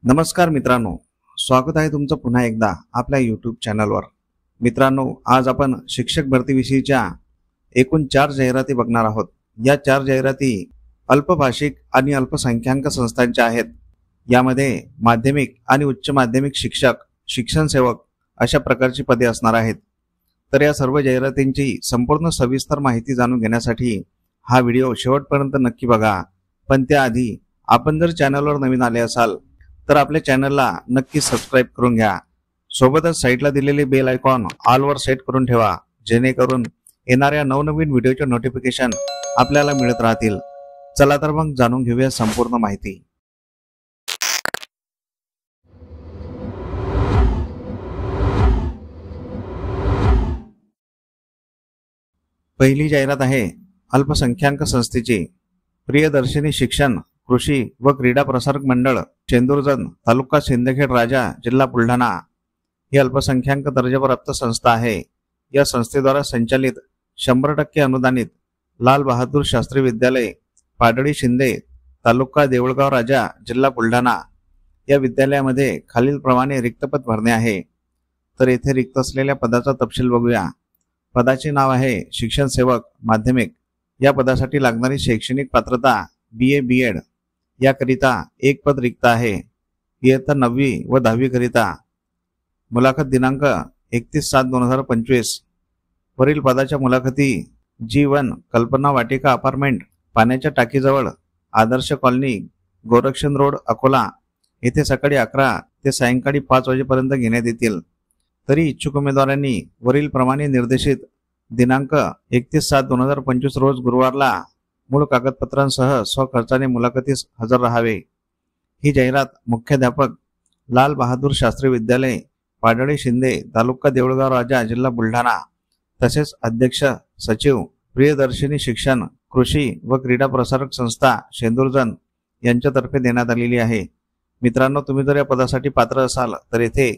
नमस्कार मित्रांनो, स्वागत आहे तुमचं पुन्हा एकदा आपल्या यूट्यूब चॅनलवर। मित्रांनो, आज आपण शिक्षक भरतीविषयीच्या एकूण 4 जाहिराती बघणार आहोत। या 4 जाहिराती अल्पभाषिक आणि अल्पसंख्याक संस्थांच्या आहेत। यामध्ये माध्यमिक आणि उच्च माध्यमिक शिक्षक, शिक्षण सेवक अशा प्रकारची पदे असणार आहेत। तर या सर्व जाहिरातींची संपूर्ण सविस्तर माहिती जाणून घेण्यासाठी हा व्हिडिओ शेवटपर्यंत नक्की बघा। पण त्याआधी आपण जर चॅनलवर नवीन आले असाल तर आपल्या चॅनलला नक्की सबस्क्राइब करून घ्या। सोबतच साइडला दिलेले बेल आयकॉन ऑल वर सेट करून ठेवा, जेणेकरून येणाऱ्या नवनवीन व्हिडिओचे नोटिफिकेशन आपल्याला मिळत राहतील। चला तर मग जाणून घेऊया संपूर्ण माहिती। पहिली जाहिरात आहे अल्पसंख्याक संस्थेची। प्रियदर्शिनी शिक्षण, कृषी व क्रीडा प्रसारक मंडळ, चेंदुरजन, तालुका सिंदखेड राजा, जिल्हा बुलढाणा ही अल्पसंख्याक दर्जाप्राप्त संस्था आहे। या संस्थेद्वारा संचालित 100% अनुदानित लाल बहादूर शास्त्री विद्यालय, पाडळी शिंदे, तालुका देऊळगाव राजा, जिल्हा बुलढाणा या विद्यालयामध्ये खालीलप्रमाणे रिक्तपद भरणे आहे। तर येथे रिक्त असलेल्या पदाचा तपशील बघूया। पदाचे नाव आहे शिक्षण सेवक माध्यमिक। या पदासाठी लागणारी शैक्षणिक पात्रता BA BEd। याकरिता एक पद रिक्त आहे। इयत्ता 9वी व 10वी करिता। मुलाखत दिनांक 31/7/2025। वरील पदाच्या मुलाखती G1 कल्पना वाटिका अपार्टमेंट, पाण्याच्या टाकीजवळ, आदर्श कॉलनी, गोरक्षण रोड, अकोला येथे सकाळी 11 ते सायंकाळी 5 वाजेपर्यंत घेण्यात येतील। तरी इच्छुक उमेदवारांनी वरील प्रमाणे निर्देशित दिनांक 31/7/2025 रोज गुरुवारला मूळ कागदपत्रांसह स्वखर्चाने मुलाखतीस हजर राहावे। ही जाहिरात मुख्याध्यापक लाल बहादूर शास्त्री विद्यालय, पाडळी शिंदे, तालुका देऊळगाव राजा, जिल्हा बुलढाणा तसेच अध्यक्ष सचिव प्रियदर्शिनी शिक्षण, कृषी व क्रीडा प्रसारक संस्था, चेंदुरजन यांच्यातर्फे देण्यात आलेली आहे। मित्रांनो, तुम्ही जर या पदासाठी पात्र असाल तर येथे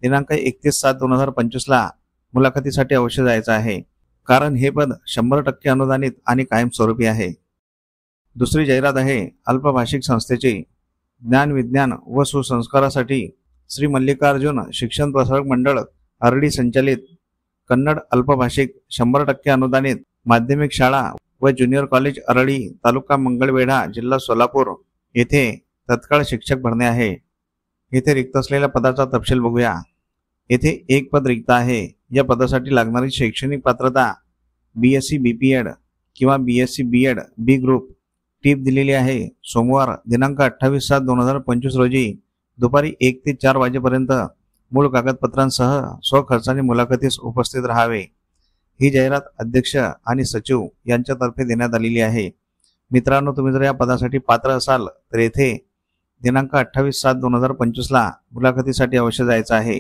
दिनांक 31/7/2025 ला मुलाखतीसाठी अवश्य जायचं आहे, कारण हे पद 100% अनुदानित आणि कायमस्वरूपी आहे। दुसरी जाहिरात आहे अल्पभाषिक संस्थेची। ज्ञान, विज्ञान व सुसंस्कारासाठी श्री मल्लिकार्जुन शिक्षण प्रसारक मंडळ, अर्डी संचालित कन्नड अल्पभाषिक 100% अनुदानित माध्यमिक शाळा व ज्युनियर कॉलेज, अरळी, तालुका मंगळवेढा, जिल्हा सोलापूर येथे तत्काळ शिक्षक भरणे आहे। येथे रिक्त असलेल्या पदाचा तपशील बघूया। येथे एक पद रिक्त आहे। या पदासाठी लागणारी शैक्षणिक पात्रता BSc BPEd किंवा BSc BEd B ग्रुप। टीप दिलेली आहे। सोमवार दिनांक 28/7/2025 रोजी दुपारी 1 ते 4 वाजेपर्यंत मूळ कागदपत्रांसह स्वखर्चाने मुलाखतीस उपस्थित राहावे। ही जाहिरात अध्यक्ष आणि सचिव यांच्यातर्फे देण्यात आलेली आहे। मित्रांनो, तुम्ही जर या पदासाठी पात्र असाल तर येथे दिनांक 28/7/2025 ला मुलाखतीसाठी अवश्य जायचं आहे,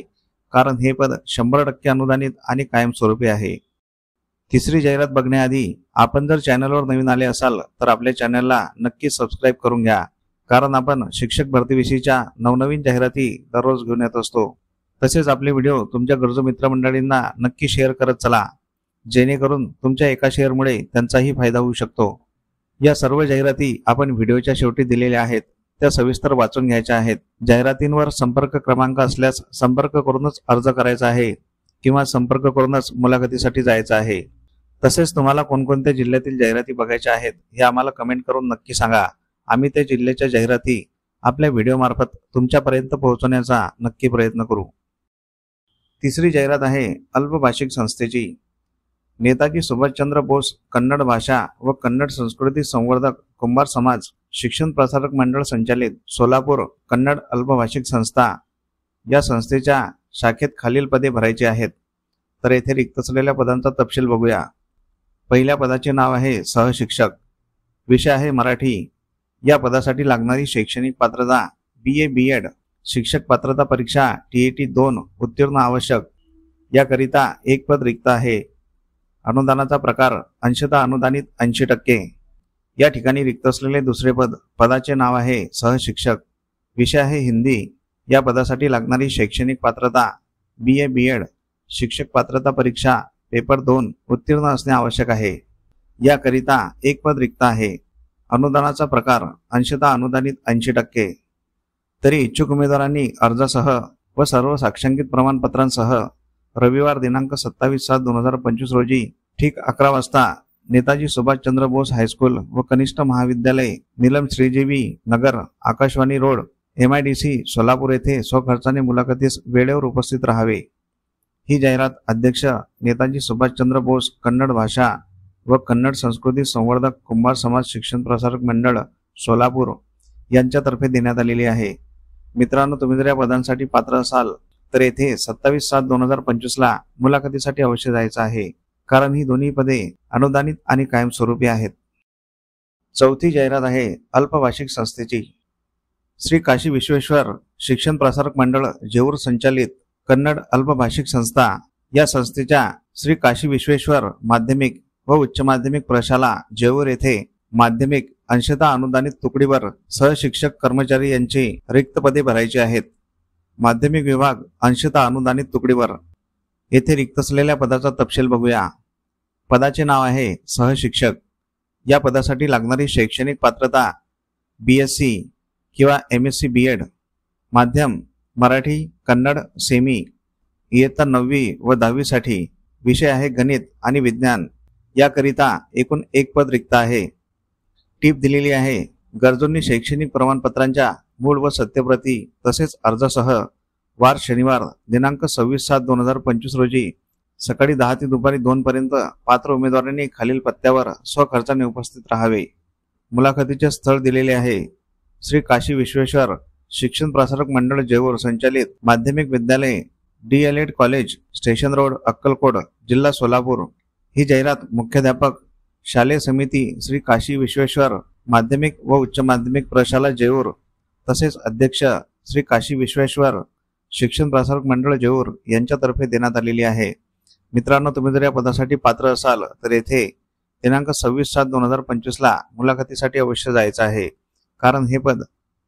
कारण हे पद 100% अनुदानित आणि कायमस्वरूपी आहे। तिसरी जाहिरात बघण्याआधी आपण जर चॅनलवर नवीन आले असाल तर आपल्या चॅनलला नक्की सबस्क्राइब करून घ्या, कारण आपण शिक्षक भरतीविषयीच्या नवनवीन जाहिराती दररोज घेऊन येत असतो। तसेच आपले व्हिडिओ तुमच्या गरजू मित्रमंडळींना नक्की शेअर करत चला, जेणेकरून तुमच्या एका शेअरमुळे त्यांचाही फायदा होऊ शकतो। या सर्व जाहिराती आपण व्हिडिओच्या शेवटी दिलेल्या आहेत, त्या सविस्तर वाचून घ्यायच्या आहेत। जाहिरातींवर संपर्क क्रमांक असल्यास संपर्क करूनच अर्ज करायचा आहे किंवा संपर्क करूनच मुलाखतीसाठी जायचं आहे। तसेच तुम्हाला कोणकोणत्या जिल्ह्यातील जाहिराती बघायच्या आहेत हे आम्हाला कमेंट करून नक्की सांगा। आम्ही त्या जिल्ह्याच्या जाहिराती आपल्या व्हिडिओ मार्फत तुमच्यापर्यंत पोहोचवण्याचा नक्की प्रयत्न करू। तिसरी जाहिरात आहे अल्पभाषिक संस्थेची। नेताजी सुभाषचंद्र बोस कन्नड भाषा व कन्नड संस्कृती संवर्धक कुंभार समाज शिक्षण प्रसारक मंडळ संचालित सोलापूर कन्नड अल्पभाषिक संस्था या संस्थेच्या शाखेत खालील पदे भरायची आहेत। तर येथे रिक्त असलेल्या पदांचा तपशील बघूया। पहिल्या पदाचे नाव आहे सहशिक्षक। विषय आहे मराठी। या पदासाठी लागणारी शैक्षणिक पात्रता BA BEd। शिक्षक पात्रता परीक्षा TET 2 उत्तीर्ण आवश्यक। याकरिता एक पद रिक्त आहे। अनुदानाचा प्रकार अंशतः अनुदानित 80%। या ठिकाणी रिक्त असलेले दुसरे पद, पदाचे नाव आहे सहशिक्षक। विषय आहे हिंदी। या पदासाठी लागणारी शैक्षणिक पात्रता BA BEd। शिक्षक पात्रता परीक्षा पेपर 2 उत्तीर्ण असणे आवश्यक आहे। याकरिता एक पद रिक्त आहे। अनुदानाचा प्रकार अंशतः अनुदानित 80%। तरी इच्छुक उमेदवारांनी अर्जासह व सर्व साक्षांकित प्रमाणपत्रांसह रविवार दिनांक 27/7/2025 रोजी ठीक 11 वाजता नेताजी सुभाषचंद्र बोस हायस्कूल व कनिष्ठ महाविद्यालय नीलम श्रीजीवी नगर आकाशवाणी रोड MIDC सोलापूर येथे स्वखर्चाने मुलाखतीस वेळेवर उपस्थित राहावे। ही जाहिरात अध्यक्ष नेताजी सुभाषचंद्र बोस कन्नड भाषा व कन्नड संस्कृती संवर्धक कुंभार समाज शिक्षण प्रसारक मंडळ सोलापूर यांच्यातर्फे देण्यात आलेली आहे। मित्रांनो, तुम्ही जर या पदांसाठी पात्र असाल तर येथे 27/7/2025 ला मुलाखतीसाठी अवश्य जायचं आहे, कारण ही दोन्ही पदे अनुदानित आणि कायमस्वरूपी आहेत। चौथी जाहिरात आहे अल्पभाषिक संस्थेची। श्री काशी विश्वेश्वर शिक्षण प्रसारक मंडळ जेऊर संचालित कन्नड अल्पभाषिक संस्था या संस्थेच्या श्री काशी विश्वेश्वर माध्यमिक व उच्च माध्यमिक प्रशाला जेऊर येथे माध्यमिक अंशतः अनुदानित तुकडीवर सहशिक्षक कर्मचारी यांची रिक्त पदे भरायची आहेत। माध्यमिक विभाग अंशतः अनुदानित तुकडीवर येथे रिक्त असलेल्या पदाचा तपशील बघूया। पदाचे नाव आहे सहशिक्षक। या पदासाठी लागणारी शैक्षणिक पात्रता BSc किंवा MSc B.Ed, माध्यम मराठी कन्नड सेमी, इयत्ता 9वी व 10वी साठी विषय आहे गणित आणि विज्ञान। याकरिता एकूण एक पद रिक्त आहे। टीप दिलेली आहे, गरजूंनी शैक्षणिक प्रमाणपत्रांच्या मूळ व सत्यप्रती तसेच अर्जासह वार शनिवार दिनांक 26/7/2025 रोजी सकाळी 10 ते दुपारी 2 पर्यंत पात्र उमेदवारांनी खालील पत्त्यावर स्वखर्चाने उपस्थित राहावे। मुलाखतीचे स्थळ दिलेले आहे श्री काशी विश्वेश्वर शिक्षण प्रसारक मंडळ जेऊर संचालित माध्यमिक विद्यालय DLED college station road Akkalkot जिल्हा सोलापूर। ही जाहिरात मुख्याध्यापक शालेय समिती श्री काशी विश्वेश्वर माध्यमिक व उच्च माध्यमिक प्रशाला जेऊर तसेच अध्यक्ष श्री काशी विश्वेश्वर शिक्षण प्रसारक मंडळ जेऊर यांच्यातर्फे देण्यात आलेली आहे। मित्रांनो, तुम्ही जर या पदासाठी पात्र असाल तर येथे दिनांक 26/7/2025 ला मुलाखतीसाठी अवश्य जायचं आहे, कारण हे पद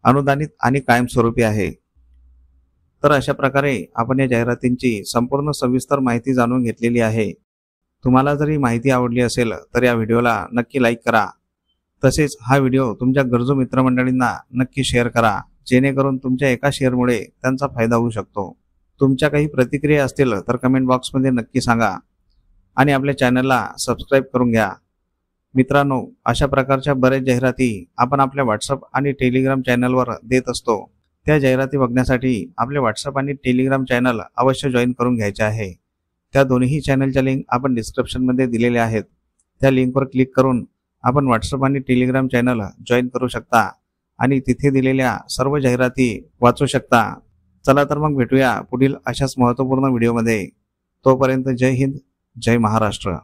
अनुदानित आणि कायमस्वरूपी आहे। तर अशा प्रकारे आपण या जाहिरातींची संपूर्ण सविस्तर माहिती जाणून घेतलेली आहे। तुम्हाला जर ही माहिती आवडली असेल तर या व्हिडिओला नक्की लाईक करा, तसेच हा व्हिडिओ तुमच्या गरजू मित्रमंडळींना नक्की शेअर करा, जेणेकरून तुमच्या एका शेअरमुळे त्यांचा फायदा होऊ शकतो। तुमच्या काही प्रतिक्रिया असतील तर कमेंट बॉक्समध्ये नक्की सांगा आणि आपल्या चॅनलला सबस्क्राईब करून घ्या। मित्रांनो, अशा प्रकारच्या बरेच जाहिराती आपण आपल्या WhatsApp आणि टेलिग्राम चॅनलवर देत असतो। त्या जाहिराती बघण्यासाठी आपले WhatsApp आणि टेलिग्राम चॅनल अवश्य जॉईन करून घ्यायचे आहे। त्या दोन्ही चॅनलच्या लिंक आपण डिस्क्रिप्शनमध्ये दिलेल्या आहेत। त्या लिंकवर क्लिक करून आपण WhatsApp आणि टेलिग्राम चॅनल जॉईन करू शकता आणि तिथे दिलेल्या सर्व जाहिराती वाचू शकता। चला तर मग भेटूया पुढील अशाच महत्त्वपूर्ण व्हिडिओमध्ये। तोपर्यंत जय हिंद, जय महाराष्ट्र।